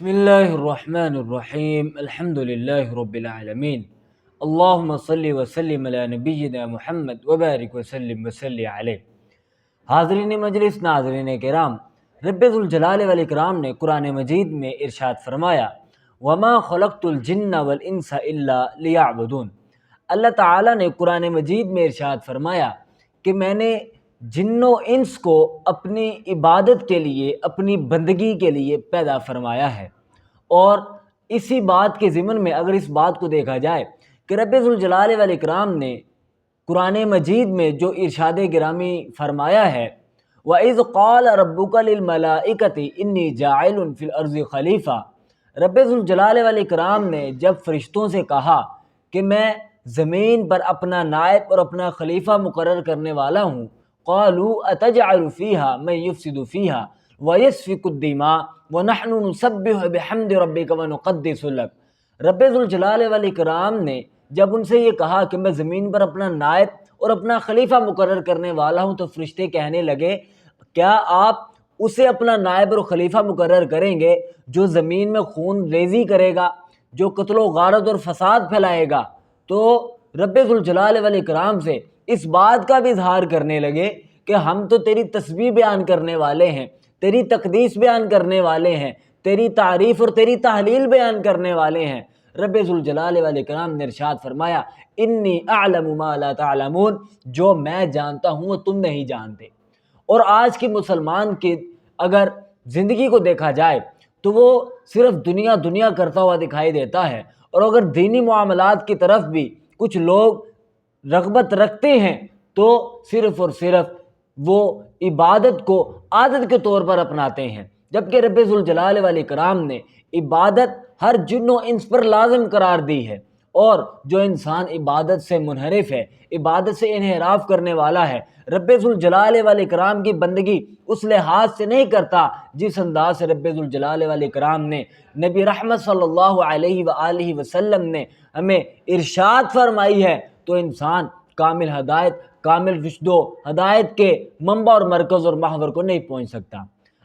بسم اللہ الرحمن الرحیم الحمد للہ رب العالمین اللہم صلی وسلم علی نبینا محمد وبارک وسلم وصلی علیہ۔ حاضرین مجلس، ناظرین کرام، رب ذوالجلال والاکرام نے قرآن مجید میں ارشاد فرمایا وما خلقت الجن والانس الا لیعبدون۔ اللہ تعالیٰ نے قرآن مجید میں ارشاد فرمایا کہ میں نے جن و انس کو اپنی عبادت کے لیے، اپنی بندگی کے لیے پیدا فرمایا ہے۔ اور اسی بات کے ضمن میں اگر اس بات کو دیکھا جائے کہ رب ذوالجلال والاکرام نے قرآن مجید میں جو ارشاد گرامی فرمایا ہے وَإِذْ قَالَ رَبُّكَ لِلْمَلَائِكَةِ إِنِّي جَاعِلٌ فِي الْأَرْضِ خلیفہ، رب ذوالجلال والاکرام نے جب فرشتوں سے کہا کہ میں زمین پر اپنا نائب اور اپنا خلیفہ مقرر کرنے والا ہوں، قَالُوا أَتَجْعَلُ فِيهَا مَن يُفْسِدُ فِيهَا وَيَسْفِكُ الدِّمَاءَ وَنَحْنُ نُسَبِّحُ بِحَمْدِ رَبِّكَ وَنُقَدِّسُ لَكَ۔ رب ذوالجلال والاکرام نے جب ان سے یہ کہا کہ میں زمین پر اپنا نائب اور اپنا خلیفہ مقرر کرنے والا ہوں، تو فرشتے کہنے لگے کیا آپ اسے اپنا نائب اور خلیفہ مقرر کریں گے جو زمین میں خون ریزی کرے گا، جو قتل و غارت اور فساد پھیلائے گا؟ تو رب ذوالجلال والاکرام سے اس بات کا بھی اظہار کرنے لگے کہ ہم تو تیری تسبیح بیان کرنے والے ہیں، تیری تقدیس بیان کرنے والے ہیں، تیری تعریف اور تیری تحلیل بیان کرنے والے ہیں۔ رب ذوالجلال والاکرام نے ارشاد فرمایا انی اعلم ما لا تعلمون، جو میں جانتا ہوں وہ تم نہیں جانتے۔ اور آج کے مسلمان کی اگر زندگی کو دیکھا جائے تو وہ صرف دنیا دنیا کرتا ہوا دکھائی دیتا ہے، اور اگر دینی معاملات کی طرف بھی کچھ لوگ رغبت رکھتے ہیں تو صرف اور صرف وہ عبادت کو عادت کے طور پر اپناتے ہیں، جبکہ رب ذوالجلال والاکرام نے عبادت ہر جن و انس پر لازم قرار دی ہے، اور جو انسان عبادت سے منحرف ہے، عبادت سے انحراف کرنے والا ہے، رب ذوالجلال والاکرام کی بندگی اس لحاظ سے نہیں کرتا جس انداز سے رب ذوالجلال والاکرام نے، نبی رحمت صلی اللہ علیہ وآلہ وسلم نے ہمیں ارشاد فرمائی ہے، تو انسان کامل ہدایت، کامل رشد و ہدایت کے منبع اور مرکز اور محور کو نہیں پہنچ سکتا۔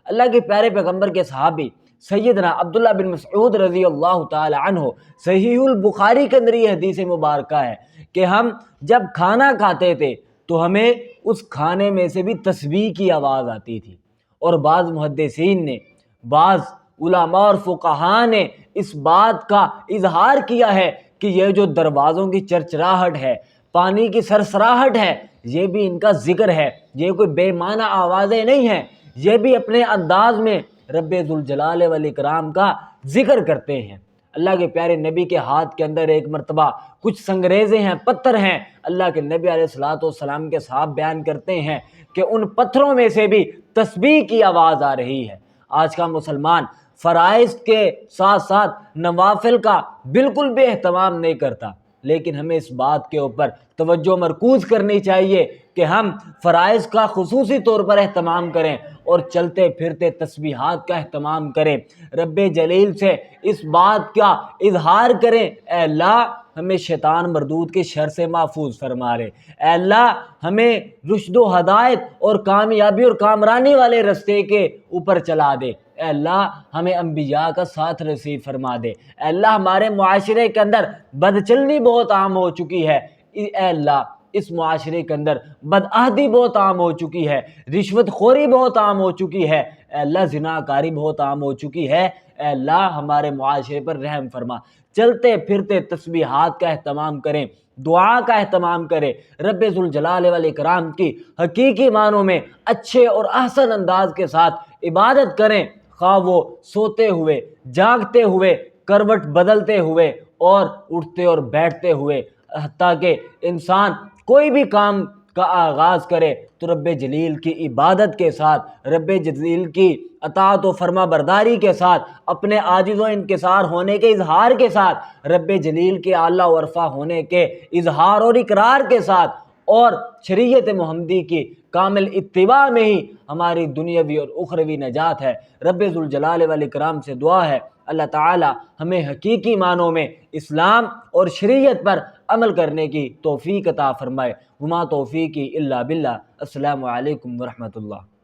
اللہ کے پیارے پیغمبر کے صحابی سیدنا عبداللہ بن مسعود رضی اللہ تعالی عنہ، صحیح البخاری کے اندر یہ حدیث مبارکہ ہے کہ ہم جب کھانا کھاتے تھے تو ہمیں اس کھانے میں سے بھی تسبیح کی آواز آتی تھی، اور بعض محدثین نے، بعض علماء اور فقہاء نے اس بات کا اظہار کیا ہے کہ یہ جو دروازوں کی چرچراہٹ ہے، پانی کی سرسراہٹ ہے، یہ بھی ان کا ذکر ہے، یہ کوئی بے معنی آوازیں نہیں ہیں، یہ بھی اپنے انداز میں رب ذوالجلال والاکرام کا ذکر کرتے ہیں۔ اللہ کے پیارے نبی کے ہاتھ کے اندر ایک مرتبہ کچھ سنگریزے ہیں، پتھر ہیں، اللہ کے نبی علیہ الصلوۃ والسلام کے صحابہ بیان کرتے ہیں کہ ان پتھروں میں سے بھی تسبیح کی آواز آ رہی ہے۔ آج کا مسلمان فرائض کے ساتھ ساتھ نوافل کا بالکل بھی اہتمام نہیں کرتا، لیکن ہمیں اس بات کے اوپر توجہ مرکوز کرنی چاہیے کہ ہم فرائض کا خصوصی طور پر اہتمام کریں اور چلتے پھرتے تسبیحات کا اہتمام کریں، رب جلیل سے اس بات کا اظہار کریں اے اللہ ہمیں شیطان مردود کے شر سے محفوظ فرما رہے، اے اللہ ہمیں رشد و ہدایت اور کامیابی اور کامرانی والے رستے کے اوپر چلا دے، اے اللہ ہمیں انبیاء کا ساتھ نصیب فرما دے، اے اللہ ہمارے معاشرے کے اندر بدچلنی بہت عام ہو چکی ہے، اے اللہ اس معاشرے کے اندر بدعہدی بہت عام ہو چکی ہے، رشوت خوری بہت عام ہو چکی ہے، اے اللہ زناکاری بہت عام ہو چکی ہے، اے اللہ ہمارے معاشرے پر رحم فرما۔ چلتے پھرتے تسبیحات کا اہتمام کریں، دعا کا اہتمام کریں، رب ذوالجلال والاکرام کی حقیقی معنوں میں اچھے اور احسن انداز کے ساتھ عبادت کریں، خواہ وہ سوتے ہوئے، جاگتے ہوئے، کروٹ بدلتے ہوئے اور اٹھتے اور بیٹھتے ہوئے، حتیٰ کہ انسان کوئی بھی کام کا آغاز کرے تو رب جلیل کی عبادت کے ساتھ، رب جلیل کی اطاعت و فرما برداری کے ساتھ، اپنے عاجز و انکسار ہونے کے اظہار کے ساتھ، رب جلیل کے اعلیٰ و عرفہ ہونے کے اظہار اور اقرار کے ساتھ، اور شریعت محمدی کی کامل اتباع میں ہی ہماری دنیاوی اور اخروی نجات ہے۔ رب ذوالجلال والاکرام سے دعا ہے اللہ تعالی ہمیں حقیقی معنوں میں اسلام اور شریعت پر عمل کرنے کی توفیق عطا فرمائے۔ وما توفیقی الا باللہ۔ السلام علیکم ورحمۃ اللہ۔